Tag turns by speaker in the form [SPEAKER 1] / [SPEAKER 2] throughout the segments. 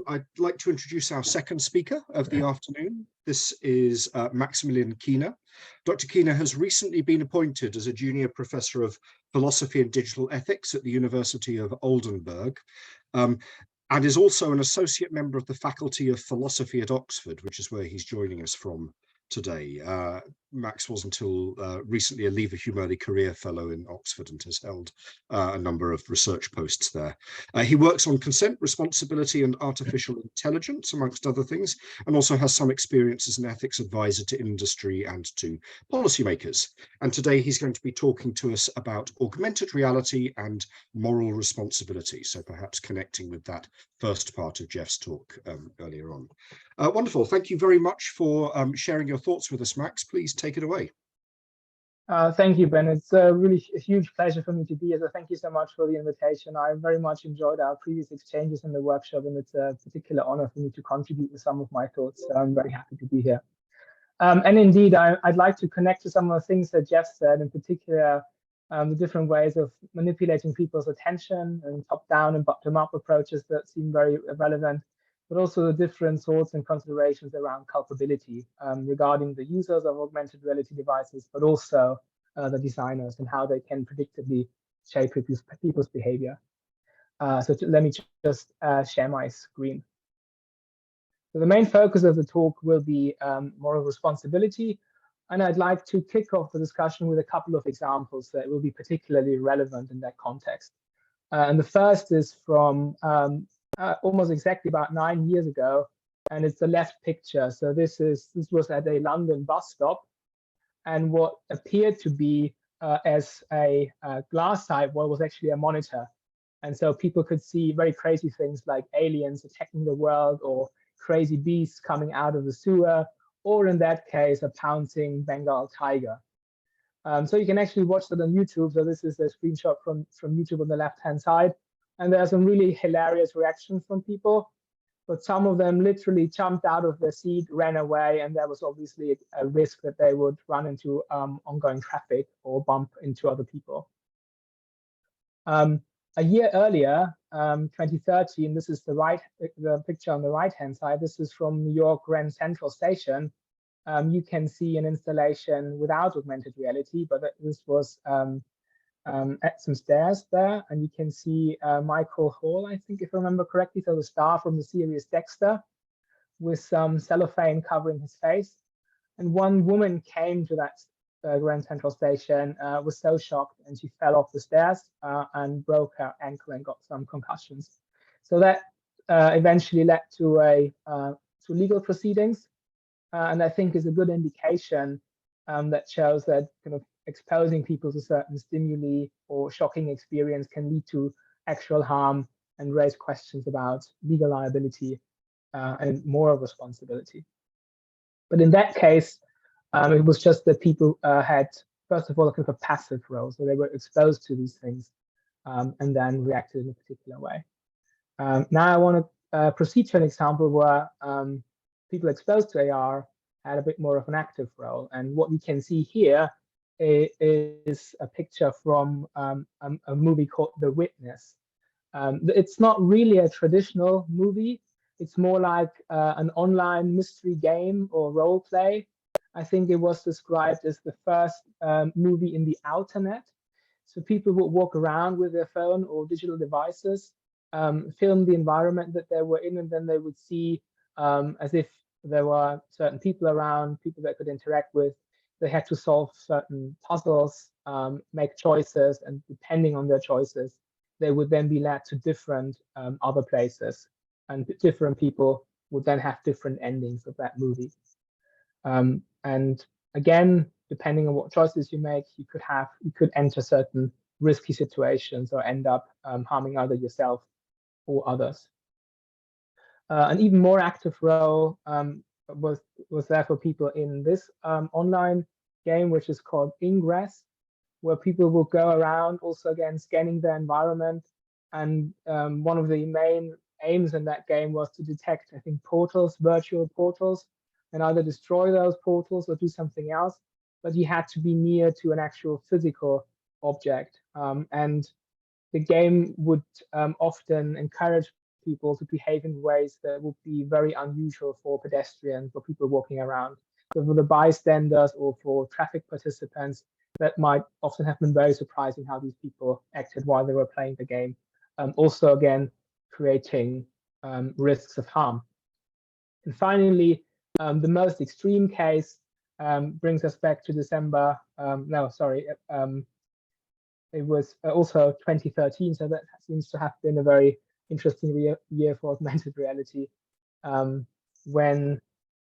[SPEAKER 1] I'd like to introduce our second speaker of the afternoon. This is Maximilian Kiener. Dr. Kiener has recently been appointed as a junior professor of philosophy and digital ethics at the University of Oldenburg, and is also an associate member of the Faculty of Philosophy at Oxford, which is where he's joining us from today. Max was until recently a Lever Humani Career Fellow in Oxford and has held a number of research posts there. He works on consent, responsibility and artificial intelligence, amongst other things, and also has some experience as an ethics advisor to industry and to policymakers. And today he's going to be talking to us about augmented reality and moral responsibility, so perhaps connecting with that first part of Jeff's talk earlier on. Wonderful. Thank you very much for sharing your thoughts with us, Max. Please take it away.
[SPEAKER 2] Thank you, Ben. It's really a huge pleasure for me to be here. So thank you so much for the invitation. I very much enjoyed our previous exchanges in the workshop, and it's a particular honor for me to contribute with some of my thoughts. So I'm very happy to be here. And indeed, I'd like to connect to some of the things that Jeff said, in particular, the different ways of manipulating people's attention and top-down and bottom-up approaches that seem very relevant, but also the different thoughts and considerations around culpability regarding the users of augmented reality devices, but also the designers and how they can predictably shape people's behavior. Let me just share my screen. So the main focus of the talk will be moral responsibility, and I'd like to kick off the discussion with a couple of examples that will be particularly relevant in that context. And the first is from almost exactly about 9 years ago, and it's the left picture. So this was at a London bus stop, and what appeared to be as a glass type wall was actually a monitor. And so people could see very crazy things like aliens attacking the world, or crazy beasts coming out of the sewer, or in that case, a pouncing Bengal tiger. So you can actually watch that on YouTube. So this is a screenshot from YouTube on the left-hand side. And there are some really hilarious reactions from people, but some of them literally jumped out of their seat, ran away, and there was obviously a risk that they would run into ongoing traffic or bump into other people. A year earlier, 2013, this is the picture on the right-hand side. This is from New York Grand Central Station. You can see an installation without augmented reality, but this was at some stairs there, and you can see Michael Hall, I think, if I remember correctly, so the star from the series Dexter, with some cellophane covering his face. And one woman came to that Grand Central Station, was so shocked, and she fell off the stairs and broke her ankle and got some concussions. So that eventually led to legal proceedings, and I think is a good indication that shows that kind of exposing people to certain stimuli or shocking experience can lead to actual harm and raise questions about legal liability and moral responsibility. But in that case, it was just that people had, first of all, a kind of a passive role. So they were exposed to these things and then reacted in a particular way. Now I want to proceed to an example where people exposed to AR had a bit more of an active role. And what we can see here is a picture from a movie called The Witness. It's not really a traditional movie. It's more like an online mystery game or role play. I think it was described as the first movie in the outernet. So people would walk around with their phone or digital devices, film the environment that they were in, and then they would see as if there were certain people around, people that could interact with. They had to solve certain puzzles, make choices, and depending on their choices, they would then be led to different other places, and different people would then have different endings of that movie. And again, depending on what choices you make, you could enter certain risky situations or end up harming either yourself or others. An even more active role was there for people in this online game, which is called Ingress, where people will go around also again scanning their environment. And one of the main aims in that game was to detect, I think, portals, virtual portals, and either destroy those portals or do something else. But you had to be near to an actual physical object. And the game would often encourage people to behave in ways that would be very unusual for pedestrians or people walking around. So for the bystanders or for traffic participants, that might often have been very surprising how these people acted while they were playing the game. Also, again, creating risks of harm. And finally, the most extreme case brings us back to December. No, sorry. It was also 2013, so that seems to have been a very interesting year for augmented reality, when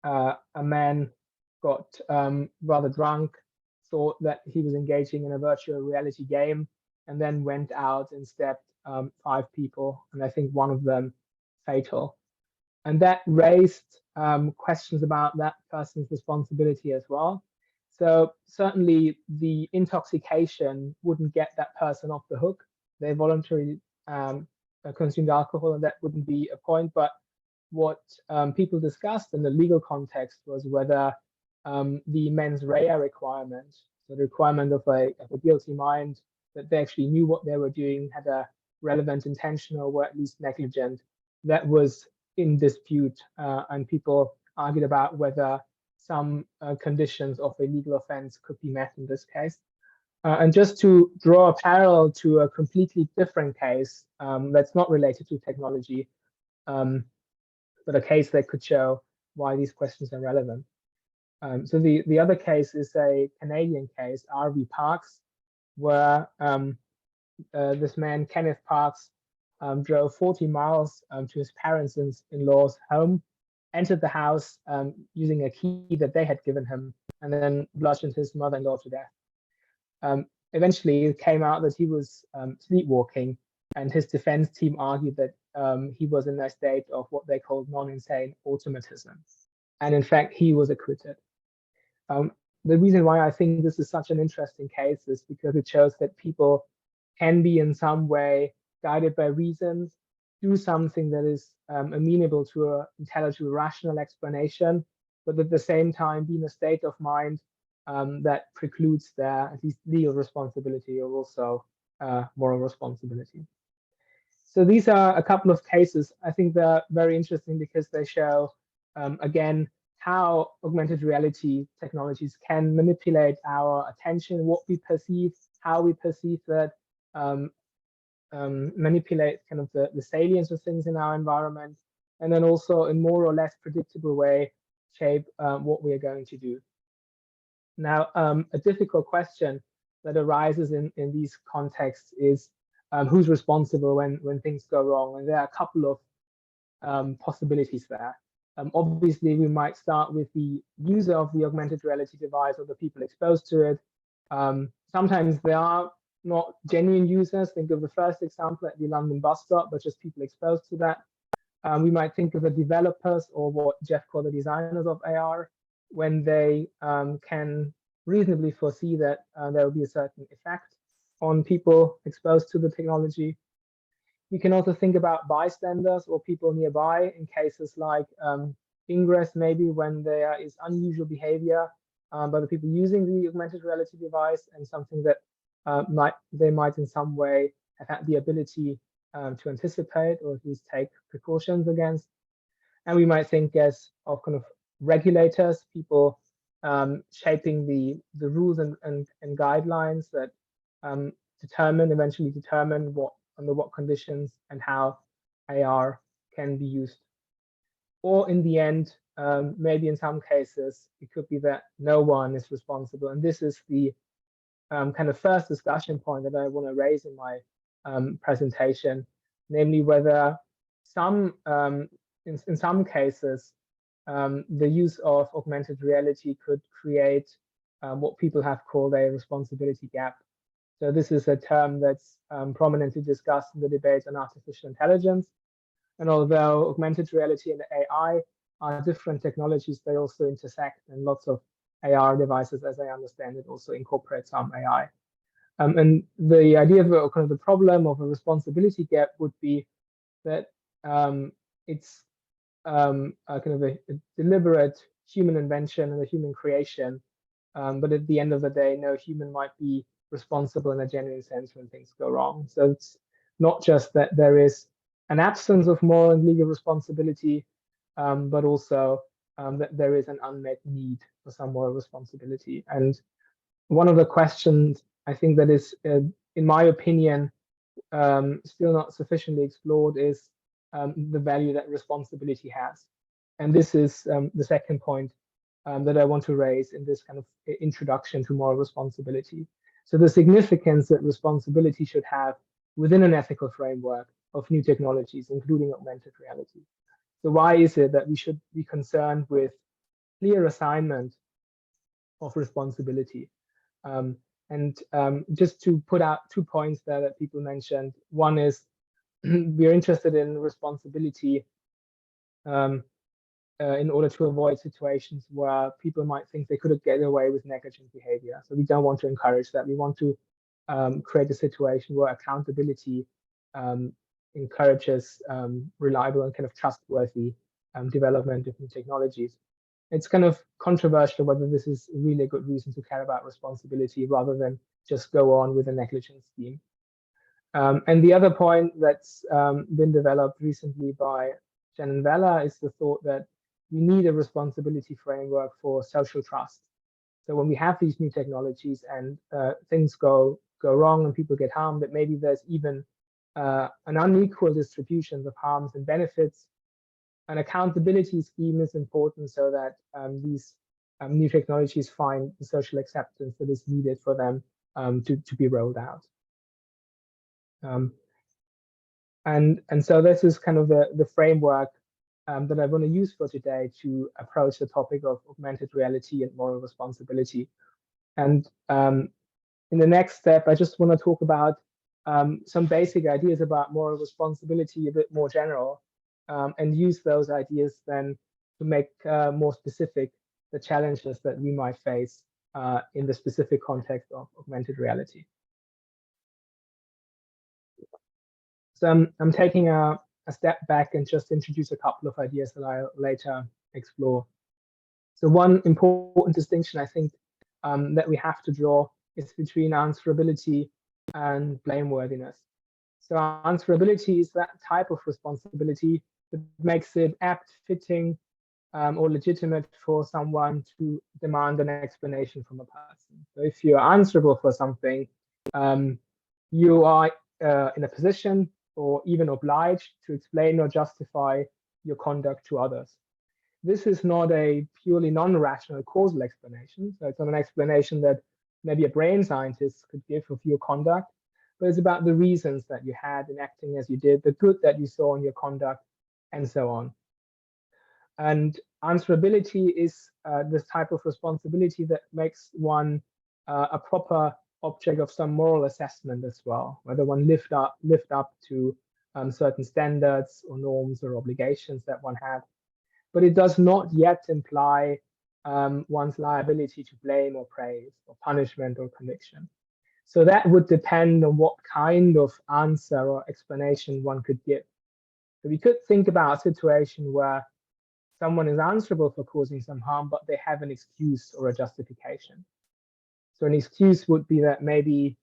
[SPEAKER 2] a man got rather drunk, thought that he was engaging in a virtual reality game, and then went out and stabbed 5 people, and I think one of them fatal. And that raised questions about that person's responsibility as well. So certainly the intoxication wouldn't get that person off the hook. They voluntarily consumed alcohol, and that wouldn't be a point. But what people discussed in the legal context was whether the mens rea requirement, so the requirement of a guilty mind, that they actually knew what they were doing, had a relevant intention, or were at least negligent, that was in dispute, and people argued about whether some conditions of a legal offense could be met in this case. And just to draw a parallel to a completely different case that's not related to technology, but a case that could show why these questions are relevant. So the other case is a Canadian case, RV Parks, where this man, Kenneth Parks, drove 40 miles to his parents-in-law's home, entered the house using a key that they had given him, and then bludgeoned his mother-in-law to death. Eventually, it came out that he was sleepwalking, and his defense team argued that he was in a state of what they called non-insane automatism. And in fact, he was acquitted. The reason why I think this is such an interesting case is because it shows that people can be in some way guided by reasons, do something that is amenable to an intelligent, rational explanation, but at the same time be in a state of mind that precludes their at least legal responsibility, or also moral responsibility. So these are a couple of cases. I think they're very interesting because they show, again, how augmented reality technologies can manipulate our attention, what we perceive, how we perceive that, manipulate kind of the salience of things in our environment, and then also in more or less predictable way shape what we are going to do. Now, a difficult question that arises in these contexts is who's responsible when things go wrong, and there are a couple of possibilities there. Obviously, we might start with the user of the augmented reality device or the people exposed to it. Sometimes they are not genuine users. Think of the first example at the London bus stop, but just people exposed to that. We might think of the developers, or what Jeff called the designers of AR, when they can reasonably foresee that there will be a certain effect on people exposed to the technology. We can also think about bystanders or people nearby in cases like ingress, maybe when there is unusual behavior by the people using the augmented reality device, and something that they might in some way have had the ability to anticipate, or at least take precautions against. And we might think as of kind of regulators, people shaping the rules and guidelines that eventually determine under what conditions and how AR can be used. Or in the end, maybe in some cases, it could be that no one is responsible. And this is the kind of first discussion point that I want to raise in my presentation, namely whether in some cases, the use of augmented reality could create what people have called a responsibility gap. So this is a term that's prominently discussed in the debate on artificial intelligence. And although augmented reality and AI are different technologies, they also intersect, and lots of AR devices, as I understand it, also incorporate some AI. And the idea of kind of the problem of a responsibility gap would be that it's a kind of a deliberate human invention and a human creation, but at the end of the day, no human might be responsible in a genuine sense when things go wrong. So it's not just that there is an absence of moral and legal responsibility, but also that there is an unmet need for some moral responsibility. And one of the questions I think that is, in my opinion, still not sufficiently explored is the value that responsibility has. And this is the second point that I want to raise in this kind of introduction to moral responsibility. So the significance that responsibility should have within an ethical framework of new technologies, including augmented reality. So why is it that we should be concerned with clear assignment of responsibility? Just to put out 2 points there that people mentioned. One is we're interested in responsibility in order to avoid situations where people might think they could get away with negligent behavior. So we don't want to encourage that. We want to create a situation where accountability encourages reliable and kind of trustworthy development of new technologies. It's kind of controversial whether this is really a good reason to care about responsibility rather than just go on with a negligence scheme. And the other point that's been developed recently by Jen and Vella is the thought that we need a responsibility framework for social trust. So when we have these new technologies and things go wrong and people get harmed, that maybe there's even an unequal distribution of harms and benefits. An accountability scheme is important so that these new technologies find the social acceptance that is needed for them to be rolled out. And so this is kind of the framework that I want to use for today to approach the topic of augmented reality and moral responsibility. And in the next step, I just want to talk about some basic ideas about moral responsibility, a bit more general, and use those ideas then to make more specific the challenges that we might face in the specific context of augmented reality. So I'm taking a step back and just introduce a couple of ideas that I'll later explore. So one important distinction I think that we have to draw is between answerability and blameworthiness. So answerability is that type of responsibility that makes it apt, fitting, or legitimate for someone to demand an explanation from a person. So if you're answerable for something, you are in a position or even obliged to explain or justify your conduct to others. This is not a purely non-rational causal explanation. So it's not an explanation that maybe a brain scientist could give of your conduct, but it's about the reasons that you had in acting as you did, the good that you saw in your conduct, and so on. And answerability is this type of responsibility that makes one a proper object of some moral assessment as well, whether one lived up to certain standards or norms or obligations that one had. But it does not yet imply one's liability to blame or praise or punishment or conviction. So that would depend on what kind of answer or explanation one could give. So we could think about a situation where someone is answerable for causing some harm, but they have an excuse or a justification. So an excuse would be that maybe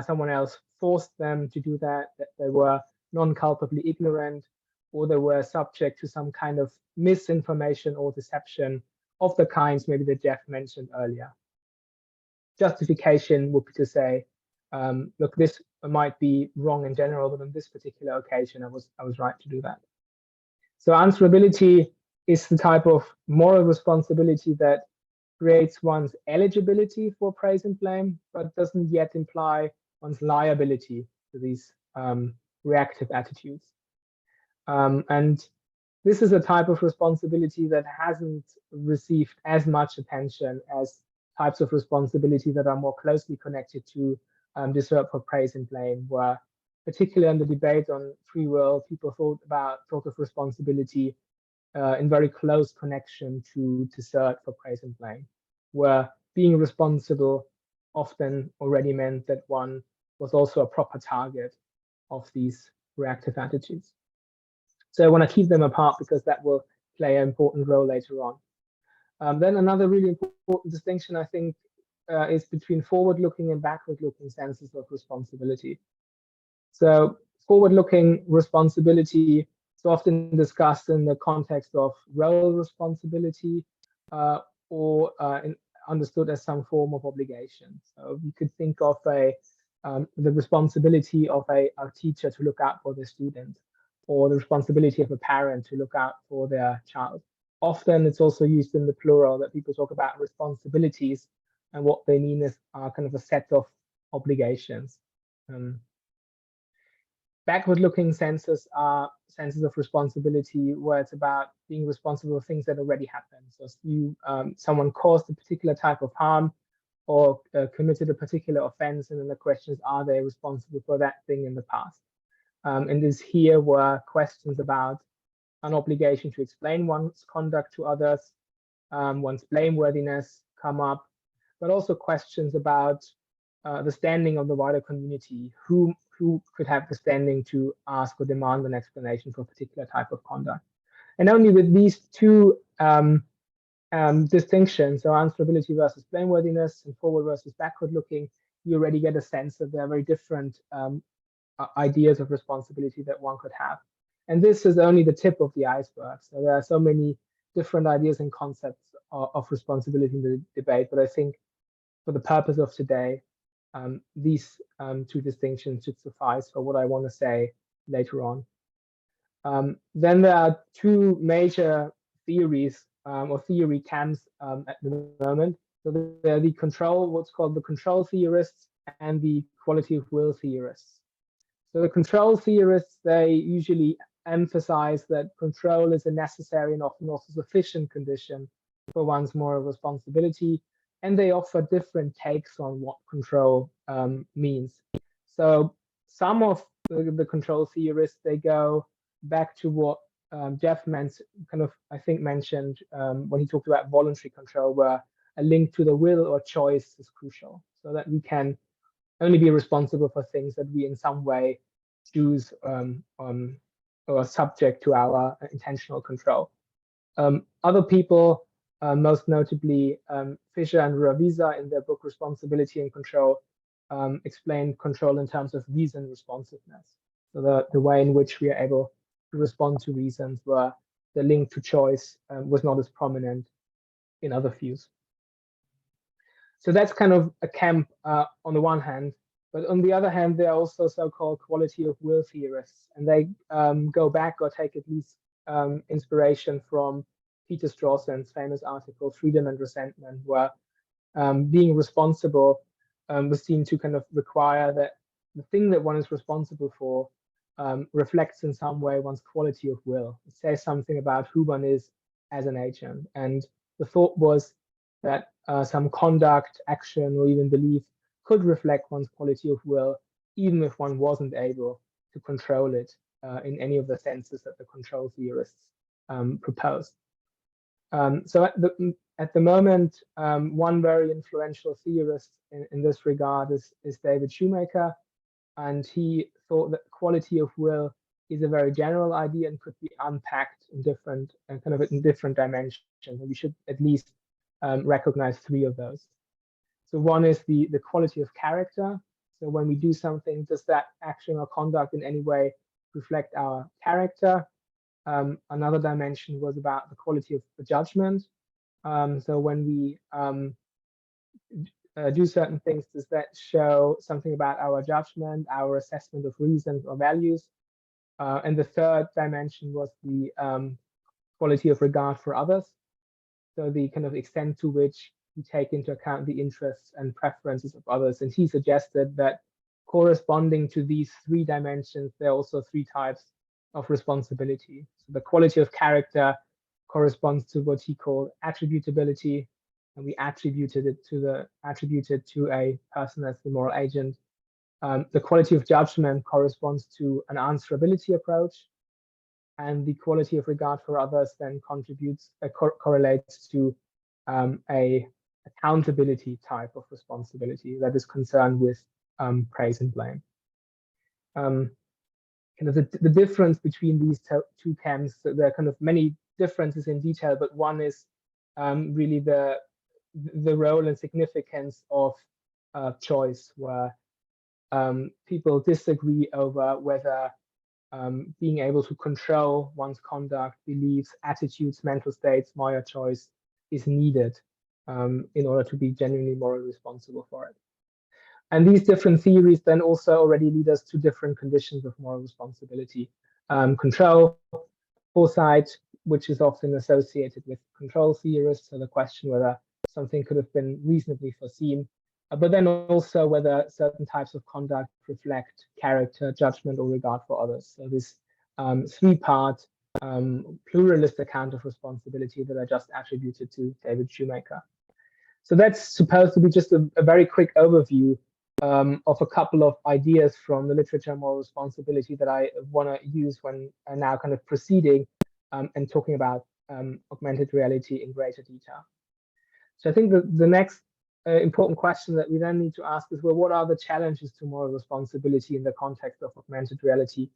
[SPEAKER 2] someone else forced them to do that they were non-culpably ignorant, or they were subject to some kind of misinformation or deception of the kinds maybe that Jeff mentioned earlier. Justification would be to say, look, this might be wrong in general, but on this particular occasion, I was right to do that. So answerability is the type of moral responsibility that creates one's eligibility for praise and blame, but doesn't yet imply one's liability to these reactive attitudes. And this is a type of responsibility that hasn't received as much attention as types of responsibility that are more closely connected to deserve for praise and blame, where particularly in the debate on free will, people thought of responsibility in very close connection to desert for praise and blame, where being responsible often already meant that one was also a proper target of these reactive attitudes. So I want to keep them apart because that will play an important role later on. Then another really important distinction, I think, is between forward-looking and backward-looking senses of responsibility. So Forward-looking responsibility is often discussed in the context of role responsibility or understood as some form of obligation. So you could think of the responsibility of a teacher to look out for their student, or the responsibility of a parent to look out for their child. Often it's also used in the plural, that people talk about responsibilities, and what they mean is kind of a set of obligations. Backward-looking senses are senses of responsibility, where it's about being responsible for things that already happened. So someone caused a particular type of harm, or committed a particular offense, and then the question is, are they responsible for that thing in the past? And this here were questions about an obligation to explain one's conduct to others, one's blameworthiness come up, but also questions about the standing of the wider community, who could have the standing to ask or demand an explanation for a particular type of conduct. And only with these two distinctions, so answerability versus blameworthiness and forward versus backward looking, you already get a sense that there are very different ideas of responsibility that one could have. And this is only the tip of the iceberg. So there are so many different ideas and concepts of responsibility in the debate, but I think for the purpose of today, these two distinctions should suffice for what I want to say later on. Then there are two major theories or theory camps at the moment. So there are the what's called the control theorists, and the quality of will theorists. So the control theorists, they usually emphasize that control is a necessary and often also sufficient condition for one's moral responsibility, and they offer different takes on what control means. So some of the control theorists, they go back to what Jeff I think mentioned when he talked about voluntary control, where a link to the will or choice is crucial, so that we can only be responsible for things that we in some way choose or are subject to our intentional control. Other people, most notably Fisher and Ravisa in their book Responsibility and Control, explain control in terms of reason responsiveness. So the way in which we are able to respond to reasons, where the link to choice was not as prominent in other views. So that's kind of a camp on the one hand, but on the other hand, there are also so-called quality of will theorists, and they go back or take at least inspiration from Peter Strawson's famous article, Freedom and Resentment, where being responsible was seen to kind of require that the thing that one is responsible for reflects in some way one's quality of will. It says something about who one is as an agent. And the thought was that some conduct, action, or even belief could reflect one's quality of will, even if one wasn't able to control it in any of the senses that the control theorists proposed. So at the moment, one very influential theorist in this regard is David Shoemaker, and he thought that quality of will is a very general idea and could be unpacked in different dimensions. And we should at least recognize three of those. So one is the quality of character. So when we do something, does that action or conduct in any way reflect our character? Another dimension was about the quality of the judgment. So when we do certain things, does that show something about our judgment, our assessment of reasons or values? And the third dimension was the quality of regard for others. So the kind of extent to which we take into account the interests and preferences of others. And he suggested that corresponding to these three dimensions, there are also three types of responsibility. So the quality of character corresponds to what he called attributability, and we attributed to a person as the moral agent. The quality of judgment corresponds to an answerability approach, and the quality of regard for others then correlates to a accountability type of responsibility that is concerned with praise and blame. Kind of the difference between these two camps, there are kind of many differences in detail, but one is really the role and significance of choice, where people disagree over whether being able to control one's conduct, beliefs, attitudes, mental states, moral choice is needed in order to be genuinely morally responsible for it. And these different theories then also already lead us to different conditions of moral responsibility. Control, foresight, which is often associated with control theorists, so the question whether something could have been reasonably foreseen, but then also whether certain types of conduct reflect character, judgment, or regard for others. So this three-part pluralist account of responsibility that I just attributed to David Shoemaker. So that's supposed to be just a very quick overview of a couple of ideas from the literature on moral responsibility that I want to use when I'm now kind of proceeding and talking about augmented reality in greater detail. So I think the next important question that we then need to ask is, well, what are the challenges to moral responsibility in the context of augmented reality?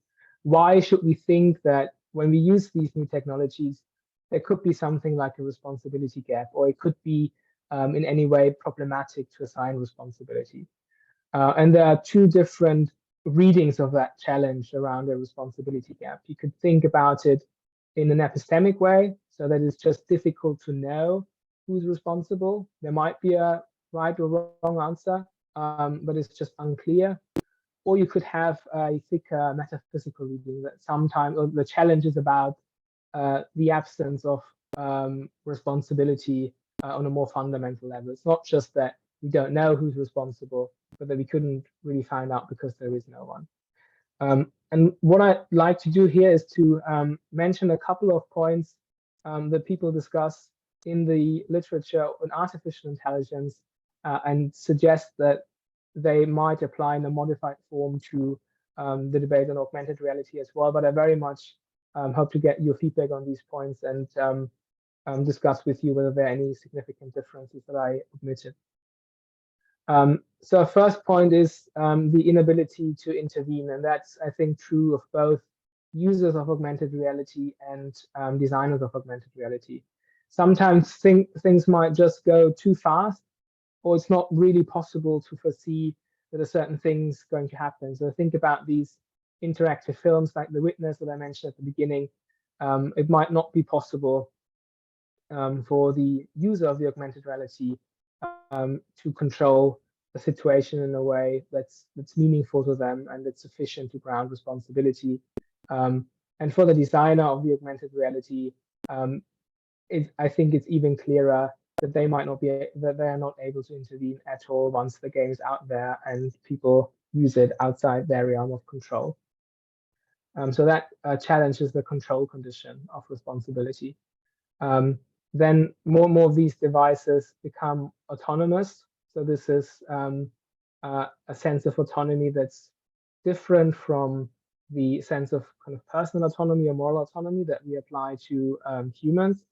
[SPEAKER 2] Why should we think that when we use these new technologies, there could be something like a responsibility gap, or it could be in any way problematic to assign responsibility? And there are two different readings of that challenge around a responsibility gap. You could think about it in an epistemic way, so that it's just difficult to know who's responsible. There might be a right or wrong answer, but it's just unclear. Or you could have a thicker metaphysical reading that sometimes the challenge is about the absence of responsibility on a more fundamental level. It's not just that we don't know who's responsible, but that we couldn't really find out because there is no one. And what I'd like to do here is to mention a couple of points that people discuss in the literature on artificial intelligence and suggest that they might apply in a modified form to the debate on augmented reality as well. But I very much hope to get your feedback on these points and discuss with you whether there are any significant differences that I omitted. So first point is the inability to intervene, and that's, I think, true of both users of augmented reality and designers of augmented reality. Sometimes things might just go too fast, or it's not really possible to foresee that a certain thing's going to happen. So think about these interactive films like The Witness that I mentioned at the beginning. It might not be possible for the user of the augmented reality to control the situation in a way that's meaningful to them and that's sufficient to ground responsibility. And for the designer of the augmented reality, I think it's even clearer that they are not able to intervene at all once the game is out there and people use it outside their realm of control. So that challenges the control condition of responsibility. Then more and more of these devices become autonomous. So this is a sense of autonomy that's different from the sense of kind of personal autonomy or moral autonomy that we apply to humans.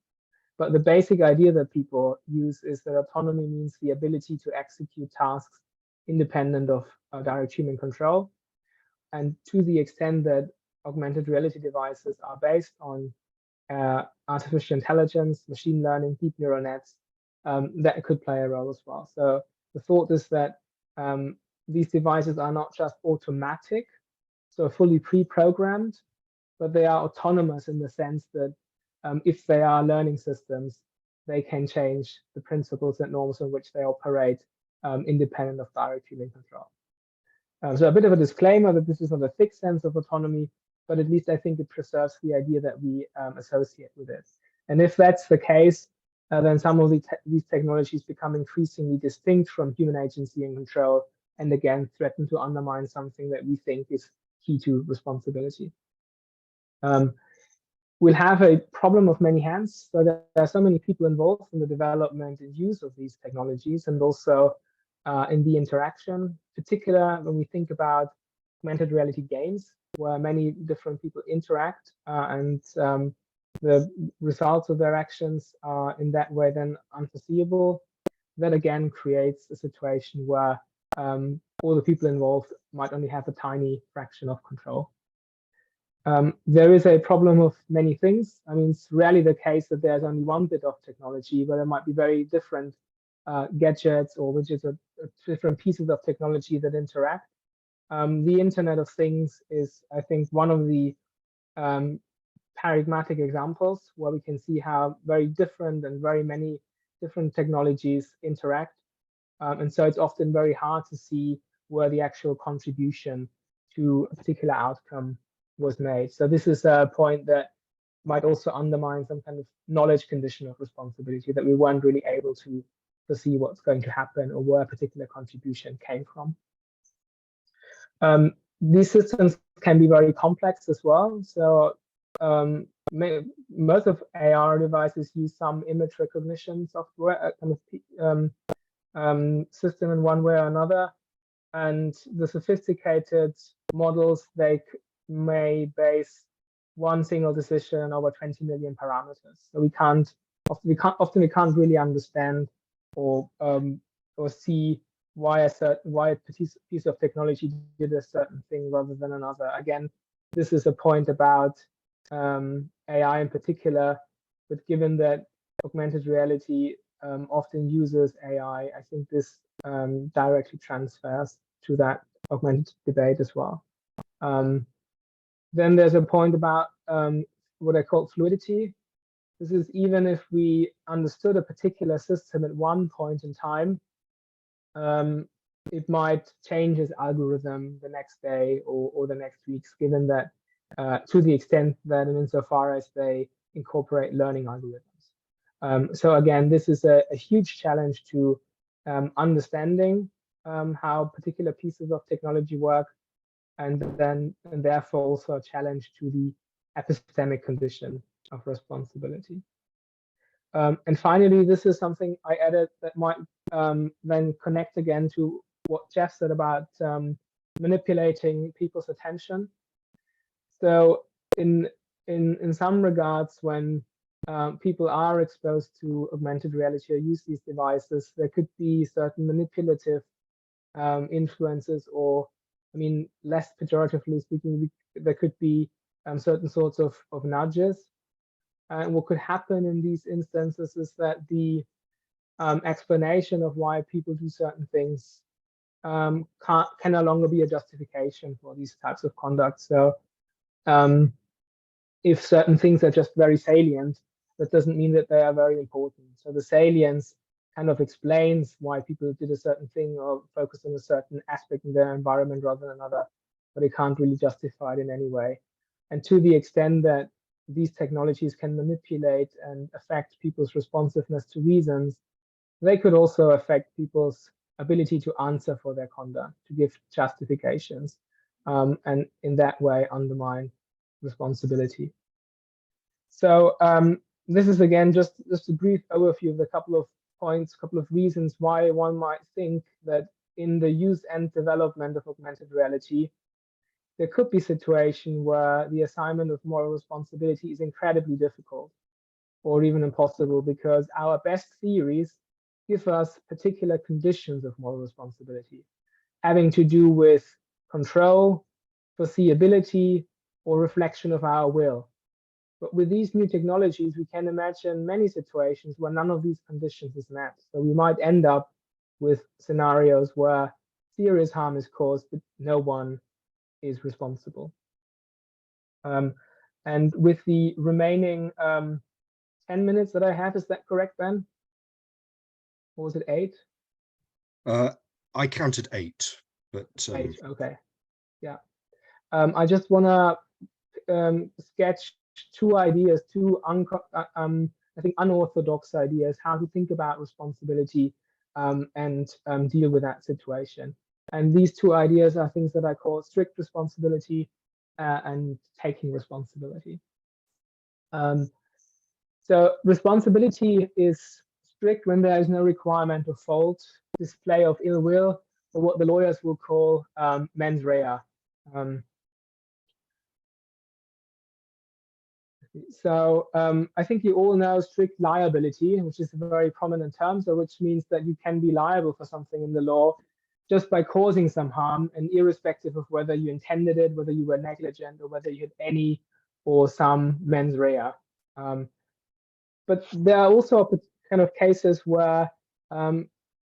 [SPEAKER 2] But the basic idea that people use is that autonomy means the ability to execute tasks independent of direct human control. And to the extent that augmented reality devices are based on artificial intelligence, machine learning, deep neural nets, that could play a role as well. So the thought is that these devices are not just automatic, so fully pre-programmed, but they are autonomous in the sense that if they are learning systems, they can change the principles and norms in which they operate independent of direct human control. So a bit of a disclaimer that this is not a fixed sense of autonomy, but at least I think it preserves the idea that we associate with it. And if that's the case, then some of these technologies become increasingly distinct from human agency and control, and again, threaten to undermine something that we think is key to responsibility. We'll have a problem of many hands. So there are so many people involved in the development and use of these technologies, and also in the interaction, particularly when we think about augmented reality games, where many different people interact and the results of their actions are in that way then unforeseeable. That again creates a situation where all the people involved might only have a tiny fraction of control. There is a problem of many things. I mean, it's rarely the case that there's only one bit of technology, but there might be very different gadgets or widgets or different pieces of technology that interact. The Internet of Things is, I think, one of the paradigmatic examples where we can see how very different and very many different technologies interact. And so it's often very hard to see where the actual contribution to a particular outcome was made. So this is a point that might also undermine some kind of knowledge condition of responsibility, that we weren't really able to foresee what's going to happen or where a particular contribution came from. These systems can be very complex as well. So most of AR devices use some image recognition software, a kind of system in one way or another. And the sophisticated models, they may base one single decision over 20 million parameters. So we can't really understand or see why a piece of technology did a certain thing rather than another. Again, this is a point about AI in particular, but given that augmented reality often uses AI, I think this directly transfers to that augmented debate as well. Then there's a point about what I call fluidity. This is even if we understood a particular system at one point in time, it might change its algorithm the next day or the next weeks, given that to the extent that and insofar as they incorporate learning algorithms. So again, this is a huge challenge to understanding how particular pieces of technology work, and therefore also a challenge to the epistemic condition of responsibility. And finally, this is something I added that might then connect again to what Jeff said about manipulating people's attention. So in some regards, when people are exposed to augmented reality or use these devices, there could be certain manipulative influences, or I mean, less pejoratively speaking, there could be certain sorts of nudges. And what could happen in these instances is that the explanation of why people do certain things can no longer be a justification for these types of conduct. So if certain things are just very salient, that doesn't mean that they are very important. So the salience kind of explains why people did a certain thing or focus on a certain aspect in their environment rather than another, but it can't really justify it in any way. And to the extent that these technologies can manipulate and affect people's responsiveness to reasons, they could also affect people's ability to answer for their conduct, to give justifications, and in that way undermine responsibility. So this is again just a brief overview of a couple of points, a couple of reasons why one might think that in the use and development of augmented reality, there could be a situation where the assignment of moral responsibility is incredibly difficult or even impossible, because our best theories give us particular conditions of moral responsibility, having to do with control, foreseeability, or reflection of our will. But with these new technologies, we can imagine many situations where none of these conditions is met. So we might end up with scenarios where serious harm is caused, but no one is responsible. And with the remaining 10 minutes that I have, is that correct, Ben? Or was it 8?
[SPEAKER 1] I counted 8, but
[SPEAKER 2] 8, okay. Yeah. I just want to sketch two ideas, two I think unorthodox ideas, how to think about responsibility and deal with that situation. And these two ideas are things that I call strict responsibility and taking responsibility. So responsibility is strict when there is no requirement of fault, display of ill will, or what the lawyers will call mens rea. So I think you all know strict liability, which is a very prominent term, so which means that you can be liable for something in the law just by causing some harm, and irrespective of whether you intended it, whether you were negligent, or whether you had any or some mens rea. But there are also kind of cases where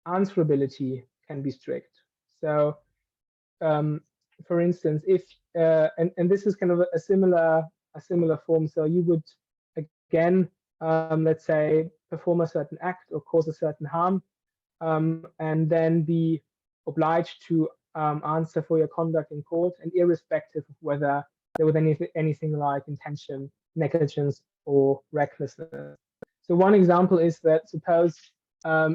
[SPEAKER 2] answerability can be strict. So for instance, if and this is kind of a similar form. So you would again, let's say, perform a certain act or cause a certain harm, and then be obliged to answer for your conduct in court, and irrespective of whether there was anything like intention, negligence, or recklessness. So one example is that suppose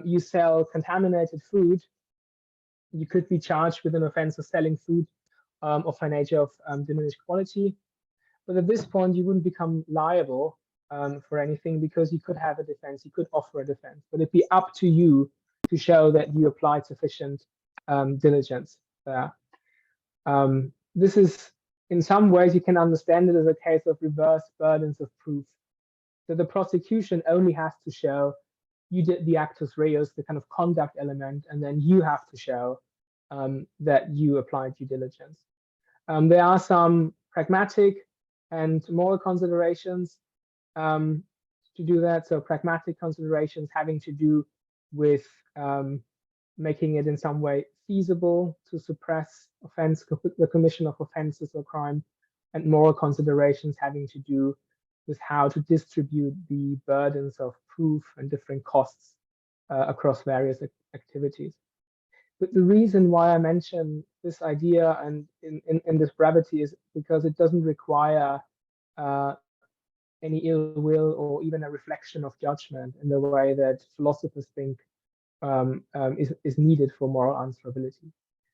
[SPEAKER 2] you sell contaminated food, you could be charged with an offense of selling food of a nature of diminished quality. But at this point, you wouldn't become liable for anything because you could have a defense, you could offer a defense, but it'd be up to you to show that you applied sufficient diligence there. This is, in some ways, you can understand it as a case of reverse burdens of proof. So the prosecution only has to show you did the actus reus, the kind of conduct element, and then you have to show that you applied due diligence. There are some pragmatic and moral considerations to do that. So pragmatic considerations having to do with making it in some way feasible to suppress offense, the commission of offenses or crime, and moral considerations having to do with how to distribute the burdens of proof and different costs across various activities. But the reason why I mention this idea and in this brevity is because it doesn't require any ill will or even a reflection of judgment in the way that philosophers think is needed for moral answerability.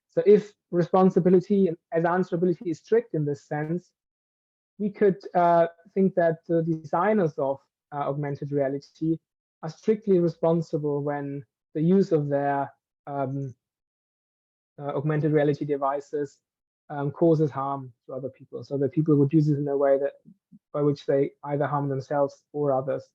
[SPEAKER 2] So if responsibility as answerability is strict in this sense, we could think that the designers of augmented reality are strictly responsible when the use of their augmented reality devices causes harm to other people. So that people would use it in a way that by which they either harm themselves or others.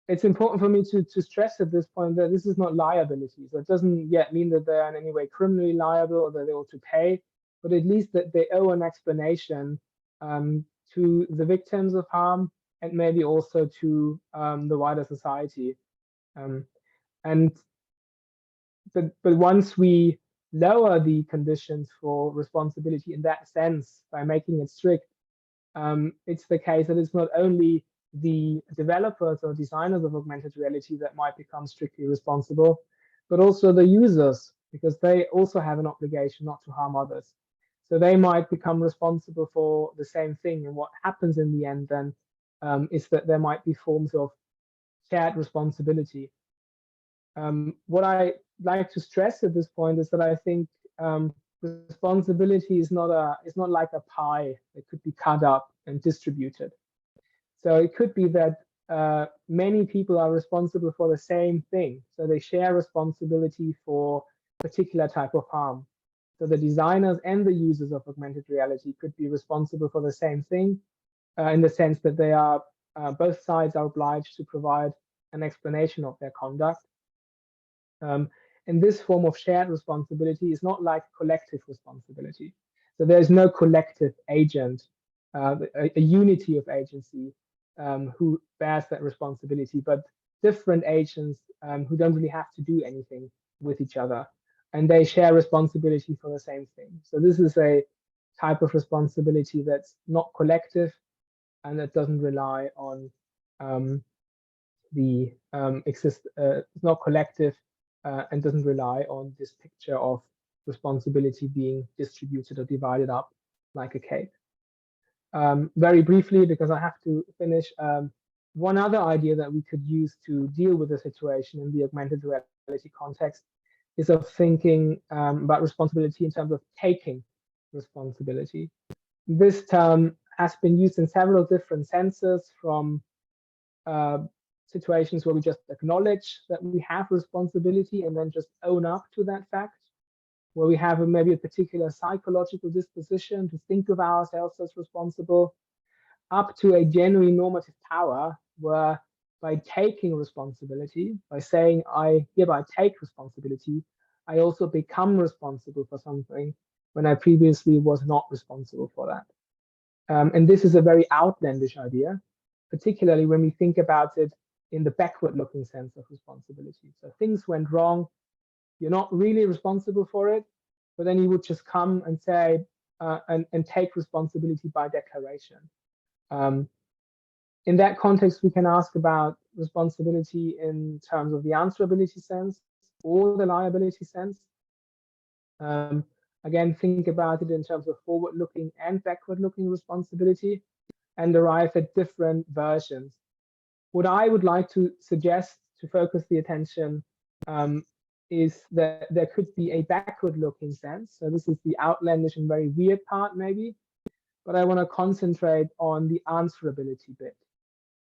[SPEAKER 2] It's important for me to stress at this point that this is not liability. So it doesn't yet mean that they are in any way criminally liable or that they ought to pay, but at least that they owe an explanation to the victims of harm and maybe also to the wider society. But once we lower the conditions for responsibility in that sense by making it strict, it's the case that it's not only the developers or designers of augmented reality that might become strictly responsible, but also the users, because they also have an obligation not to harm others. So they might become responsible for the same thing. And what happens in the end then is that there might be forms of shared responsibility. What I like to stress at this point is that I think responsibility is not like a pie that could be cut up and distributed. So it could be that many people are responsible for the same thing. So they share responsibility for a particular type of harm. So the designers and the users of augmented reality could be responsible for the same thing in the sense that they are both sides are obliged to provide an explanation of their conduct. And this form of shared responsibility is not like collective responsibility. So there's no collective agent, a unity of agency who bears that responsibility, but different agents who don't really have to do anything with each other. And they share responsibility for the same thing. So this is a type of responsibility that's not collective and that doesn't rely on it's not collective and doesn't rely on this picture of responsibility being distributed or divided up like a cake. Very briefly, because I have to finish, one other idea that we could use to deal with the situation in the augmented reality context is of thinking about responsibility in terms of taking responsibility. This term has been used in several different senses, from situations where we just acknowledge that we have responsibility and then just own up to that fact, where we have maybe a particular psychological disposition to think of ourselves as responsible, up to a genuine normative power, where by taking responsibility, by saying I hereby take responsibility, I also become responsible for something when I previously was not responsible for that. And this is a very outlandish idea, particularly when we think about it in the backward-looking sense of responsibility. So things went wrong, you're not really responsible for it, but then he would just come and say, and take responsibility by declaration. In that context, we can ask about responsibility in terms of the answerability sense or the liability sense. Again, think about it in terms of forward-looking and backward-looking responsibility, and arrive at different versions. What I would like to suggest to focus the attention is that there could be a backward-looking sense. So this is the outlandish and very weird part, maybe, but I want to concentrate on the answerability bit.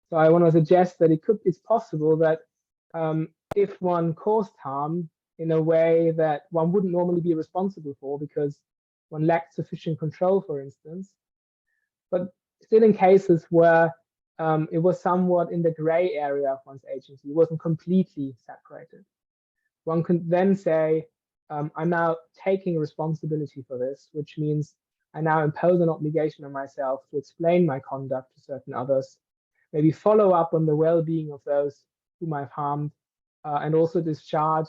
[SPEAKER 2] So I want to suggest that it's possible that if one caused harm in a way that one wouldn't normally be responsible for because one lacked sufficient control, for instance, but still in cases where it was somewhat in the gray area of one's agency, it wasn't completely separated. One can then say, I'm now taking responsibility for this, which means I now impose an obligation on myself to explain my conduct to certain others, maybe follow up on the well-being of those whom I've harmed, and also discharge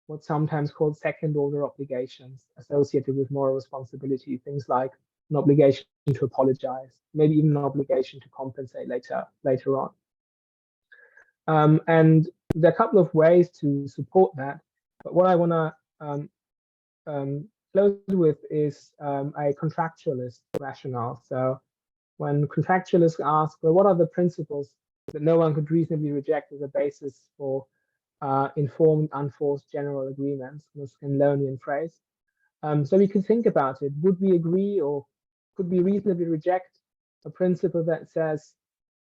[SPEAKER 2] what's sometimes called second-order obligations associated with moral responsibility, things like an obligation to apologize, maybe even an obligation to compensate later on. And there are a couple of ways to support that, but what I want to close with is a contractualist rationale. So when contractualists ask, well, what are the principles that no one could reasonably reject as a basis for informed, unforced general agreements, this Kenlonian phrase. So we could think about it. Would we agree or could we reasonably reject a principle that says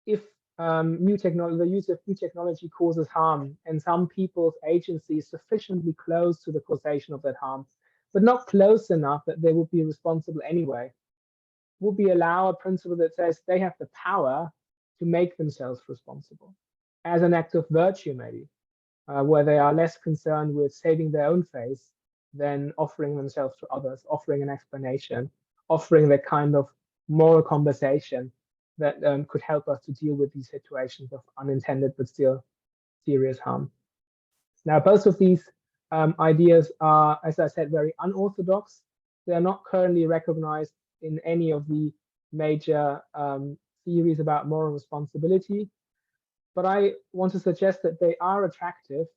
[SPEAKER 2] if the use of new technology causes harm and some people's agency is sufficiently close to the causation of that harm, but not close enough that they would be responsible anyway, would we allow a principle that says they have the power to make themselves responsible as an act of virtue, maybe, where they are less concerned with saving their own face than offering themselves to others, offering an explanation, offering that kind of moral conversation that could help us to deal with these situations of unintended but still serious harm. Now, both of these ideas are, as I said, very unorthodox. They are not currently recognized in any of the major theories about moral responsibility. But I want to suggest that they are attractive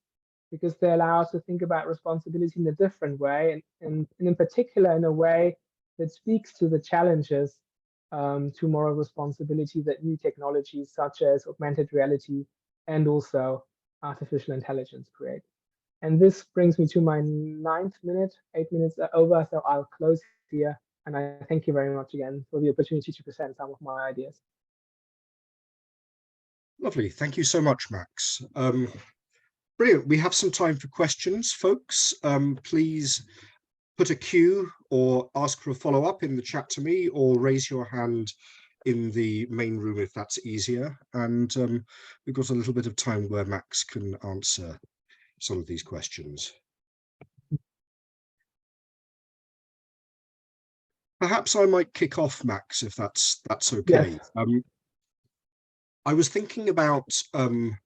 [SPEAKER 2] because they allow us to think about responsibility in a different way, and in particular in a way that speaks to the challenges to moral responsibility that new technologies such as augmented reality and also artificial intelligence create. And this brings me to my 9th minute. 8 minutes are over, so I'll close here. And I thank you very much again for the opportunity to present some of my ideas.
[SPEAKER 1] Lovely. Thank you so much, Max. Brilliant. We have some time for questions, folks. Please put a Q or ask for a follow-up in the chat to me, or raise your hand in the main room if that's easier. And we've got a little bit of time where Max can answer some of these questions. Perhaps I might kick off, Max, if that's okay. Yes. I was thinking about the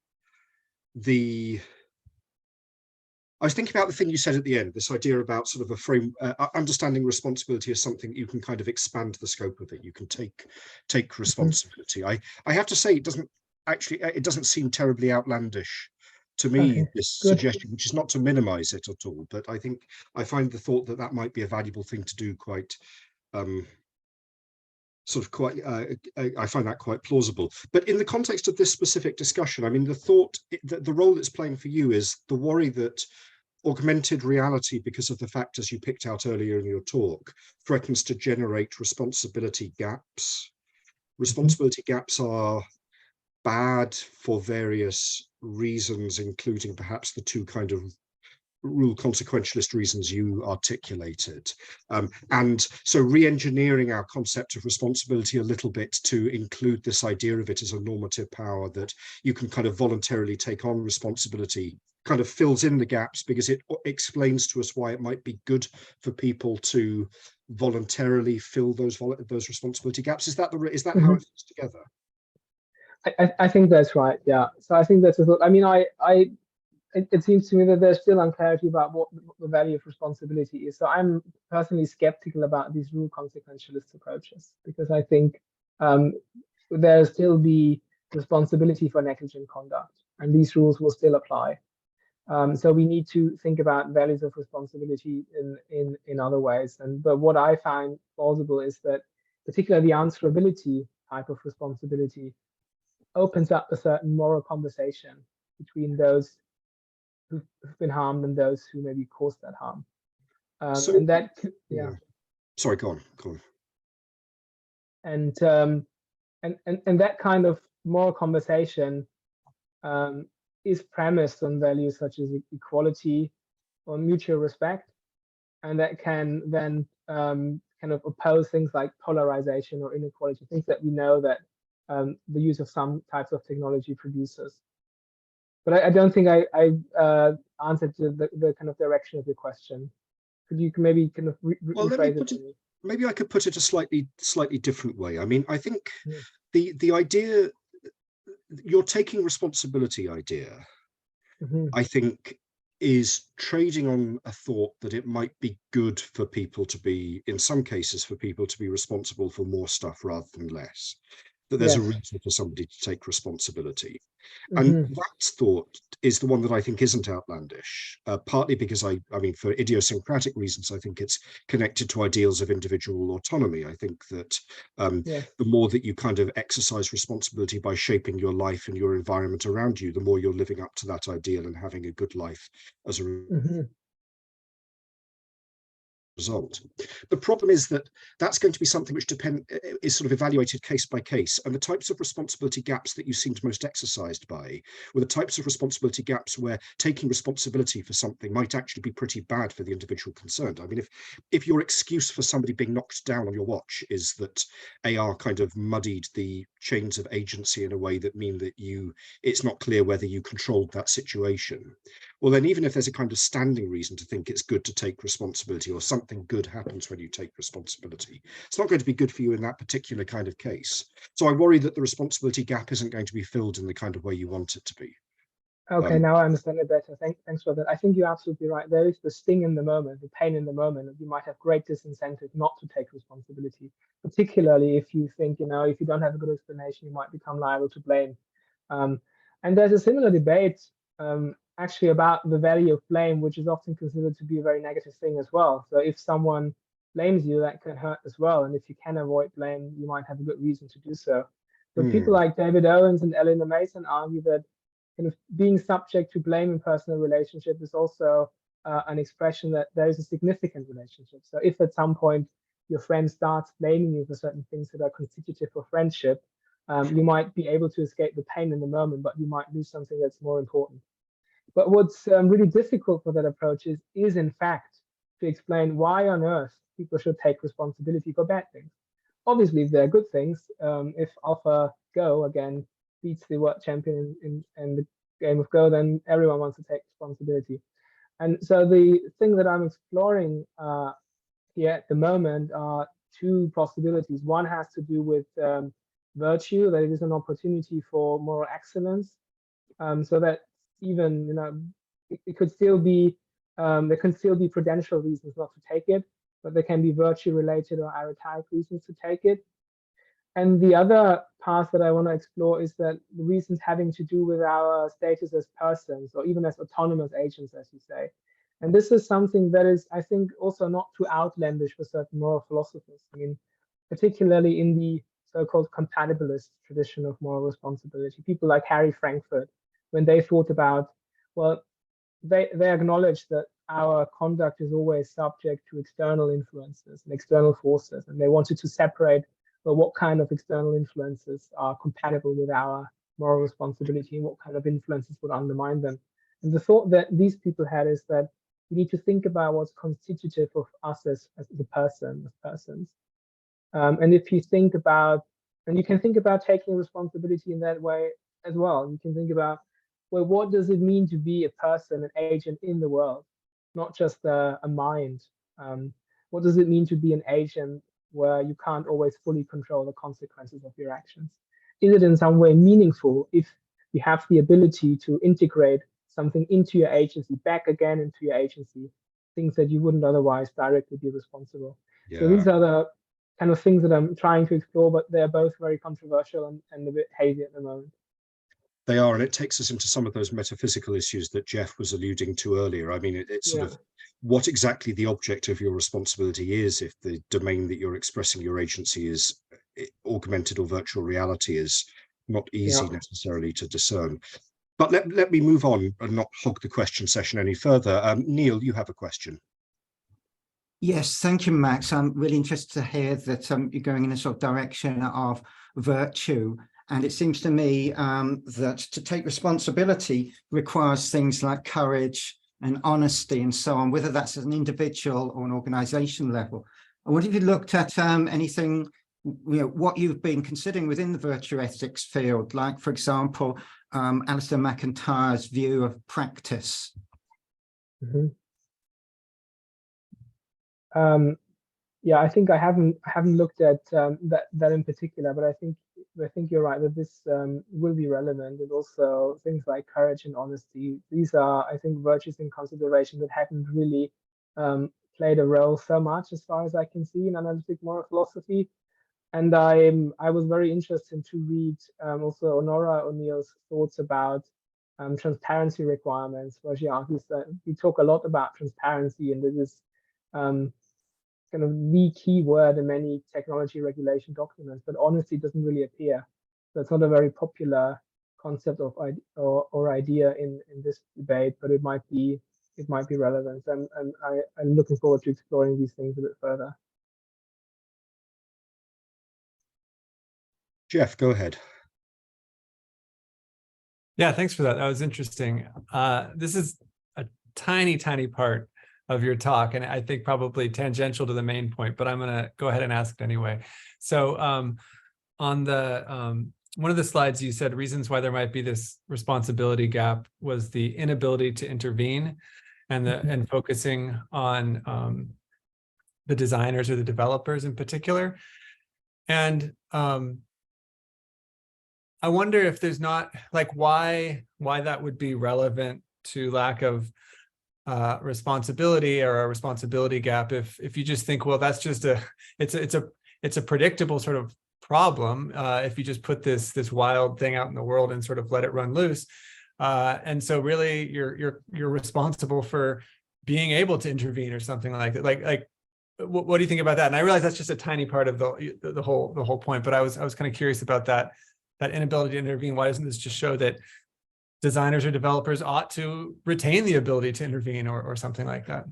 [SPEAKER 1] thing you said at the end, this idea about sort of a frame, understanding responsibility as something you can kind of expand the scope of it. You can take responsibility. I have to say, it doesn't seem terribly outlandish to me, this suggestion, which is not to minimize it at all, but I find the thought that might be a valuable thing to do quite I find that quite plausible. But in the context of this specific discussion, I mean, the role it's playing for you is the worry that augmented reality, because of the factors you picked out earlier in your talk, threatens to generate responsibility gaps. Responsibility gaps are bad for various reasons, including perhaps the two kind of rule consequentialist reasons you articulated. And so re-engineering our concept of responsibility a little bit to include this idea of it as a normative power that you can kind of voluntarily take on responsibility kind of fills in the gaps, because it explains to us why it might be good for people to voluntarily fill those responsibility gaps. Is that how it fits together?
[SPEAKER 2] I think that's right. Yeah. So I think that's I mean, it seems to me that there's still unclarity about what the value of responsibility is. So I'm personally skeptical about these rule consequentialist approaches, because I think there'll still be responsibility for negligent conduct, and these rules will still apply. So we need to think about values of responsibility in other ways. But what I find plausible is that particularly the answerability type of responsibility opens up a certain moral conversation between those who've been harmed and those who maybe caused that harm.
[SPEAKER 1] So,
[SPEAKER 2] and that,
[SPEAKER 1] yeah. Sorry, go on.
[SPEAKER 2] And that kind of moral conversation is premised on values such as equality or mutual respect, and that can then kind of oppose things like polarization or inequality, things that we know that the use of some types of technology produces. But I don't think I answered the kind of direction of your question. Could you maybe kind of rephrase it for me?
[SPEAKER 1] Maybe I could put it a slightly different way. I mean, I think the idea, you're taking responsibility idea, I think, is trading on a thought that it might be good for people to be, in some cases, for people to be responsible for more stuff rather than less. That there's a reason for somebody to take responsibility. And that thought is the one that I think isn't outlandish, partly because I mean, for idiosyncratic reasons, I think it's connected to ideals of individual autonomy. I think that the more that you kind of exercise responsibility by shaping your life and your environment around you, the more you're living up to that ideal and having a good life as a result. The problem is that that's going to be something which is sort of evaluated case by case, and the types of responsibility gaps that you seemed most exercised by were the types of responsibility gaps where taking responsibility for something might actually be pretty bad for the individual concerned. I mean, if your excuse for somebody being knocked down on your watch is that AR kind of muddied the chains of agency in a way that mean that it's not clear whether you controlled that situation, well, then even if there's a kind of standing reason to think it's good to take responsibility, or something good happens when you take responsibility, it's not going to be good for you in that particular kind of case. So I worry that the responsibility gap isn't going to be filled in the kind of way you want it to be.
[SPEAKER 2] Okay, now I understand it better. Thanks for that. I think you're absolutely right. There is the sting in the moment, the pain in the moment, that you might have great disincentive not to take responsibility, particularly if you think, if you don't have a good explanation, you might become liable to blame. And there's a similar debate actually about the value of blame, which is often considered to be a very negative thing as well. So if someone blames you, that can hurt as well. And if you can avoid blame, you might have a good reason to do so. But people like David Owens and Eleanor Mason argue that kind of being subject to blame in personal relationship is also an expression that there is a significant relationship. So if at some point your friend starts blaming you for certain things that are constitutive of friendship, you might be able to escape the pain in the moment, but you might lose something that's more important. But what's really difficult for that approach is in fact to explain why on earth people should take responsibility for bad things. Obviously, if they're good things, if AlphaGo again beats the world champion in the game of Go, then everyone wants to take responsibility. And so the thing that I'm exploring here at the moment are two possibilities. One has to do with virtue, that it is an opportunity for moral excellence, so that even it could still be there can still be prudential reasons not to take it, but there can be virtue related or archetype reasons to take it. And the other path that I want to explore is that the reasons having to do with our status as persons, or even as autonomous agents, as you say. And this is something that is, I think, also not too outlandish for certain moral philosophers. I mean, particularly in the so-called compatibilist tradition of moral responsibility, people like Harry Frankfurt, when they thought about, well, they acknowledge that our conduct is always subject to external influences and external forces, and they wanted to separate, well, what kind of external influences are compatible with our moral responsibility and what kind of influences would undermine them. And the thought that these people had is that we need to think about what's constitutive of us as a person, as persons. And if you think about, and you can think about taking responsibility in that way as well. You can think about, well, what does it mean to be a person, an agent in the world, not just a mind? What does it mean to be an agent where you can't always fully control the consequences of your actions? Is it in some way meaningful if you have the ability to integrate something into your agency, back again into your agency, things that you wouldn't otherwise directly be responsible. So
[SPEAKER 1] Yeah,
[SPEAKER 2] these are the kind of things that I'm trying to explore, but they're both very controversial and a bit hazy at the moment.
[SPEAKER 1] they are, and it takes us into some of those metaphysical issues that Jeff was alluding to earlier. I mean, it's sort
[SPEAKER 2] Yeah,
[SPEAKER 1] of what exactly the object of your responsibility is if the domain that you're expressing your agency is augmented or virtual reality is not
[SPEAKER 2] yeah.
[SPEAKER 1] easy necessarily to discern. But let me move on and not hog the question session any further. Neil, you have a question.
[SPEAKER 3] Yes, thank you, Max. I'm really interested to hear that you're going in a sort of direction of virtue. And it seems to me that to take responsibility requires things like courage and honesty and so on, whether that's at an individual or an organization level. I wonder if you looked at anything, what you've been considering within the virtue ethics field, like, for example, Alistair McIntyre's view of practice.
[SPEAKER 2] Mm-hmm. Yeah, I think I haven't looked at that in particular, but I think you're right that this will be relevant, and also things like courage and honesty. These are, I think, virtues in consideration that haven't really played a role so much, as far as I can see, in analytic moral philosophy. And I was very interested to read also Honora O'Neill's thoughts about transparency requirements, where she argues that we talk a lot about transparency, and it is kind of the key word in many technology regulation documents, but honesty doesn't really appear. So it's not a very popular concept of or idea in this debate, but it might be relevant, and I'm looking forward to exploring these things a bit further.
[SPEAKER 1] Jeff, go ahead.
[SPEAKER 4] Yeah, thanks for that. That was interesting. This is a tiny part of your talk, and I think probably tangential to the main point, but I'm going to go ahead and ask it anyway. So on the one of the slides, you said reasons why there might be this responsibility gap was the inability to intervene, and focusing on the designers or the developers in particular. And I wonder if there's not, like, why that would be relevant to lack of responsibility or a responsibility gap. If you just think, well, that's just it's a predictable sort of problem if you just put this wild thing out in the world and sort of let it run loose. And so really you're responsible for being able to intervene or something like that. Like what do you think about that? And I realize that's just a tiny part of the whole point, but I was kind of curious about that inability to intervene. Why doesn't this just show that designers or developers ought to retain the ability to intervene or something like that?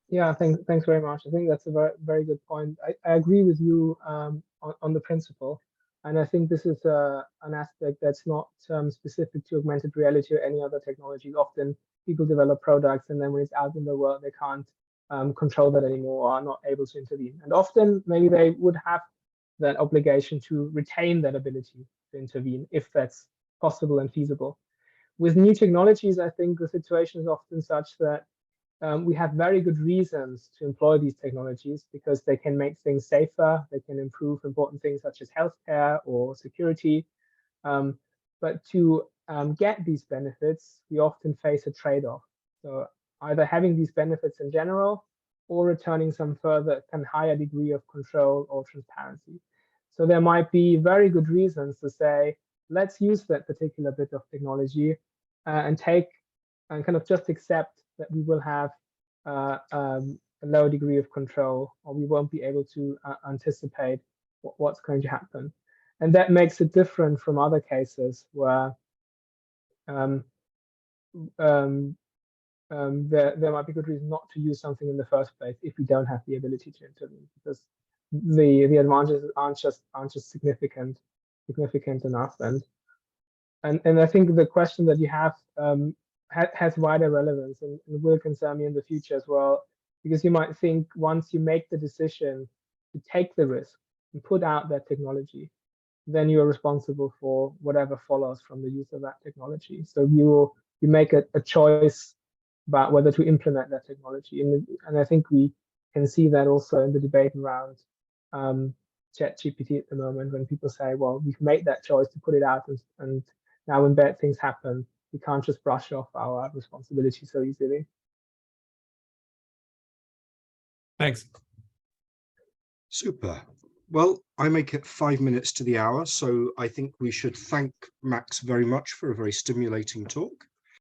[SPEAKER 2] Yeah, thanks very much. I think that's a very, very good point. I agree with you on the principle. And I think this is an aspect that's not specific to augmented reality or any other technology. Often people develop products, and then when it's out in the world, they can't control that anymore, or are not able to intervene. And often maybe they would have that obligation to retain that ability to intervene if that's possible and feasible. With new technologies, I think the situation is often such that we have very good reasons to employ these technologies because they can make things safer, they can improve important things such as healthcare or security. But to get these benefits, we often face a trade-off. So either having these benefits in general or returning some further and higher degree of control or transparency. So there might be very good reasons to say, let's use that particular bit of technology and kind of just accept that we will have a low degree of control, or we won't be able to anticipate what's going to happen. And that makes it different from other cases where there might be good reason not to use something in the first place if we don't have the ability to intervene, because the advantages aren't just significant enough. And I think the question that you have has wider relevance and will concern me in the future as well, because you might think once you make the decision to take the risk and put out that technology, then you are responsible for whatever follows from the use of that technology. So you make a choice about whether to implement that technology. And I think we can see that also in the debate around ChatGPT at the moment, when people say, well, we've made that choice to put it out, and now when bad things happen, we can't just brush off our responsibility so easily.
[SPEAKER 4] Thanks.
[SPEAKER 1] Super. Well, I make it 5 minutes to the hour, so I think we should thank Max very much for a very stimulating talk.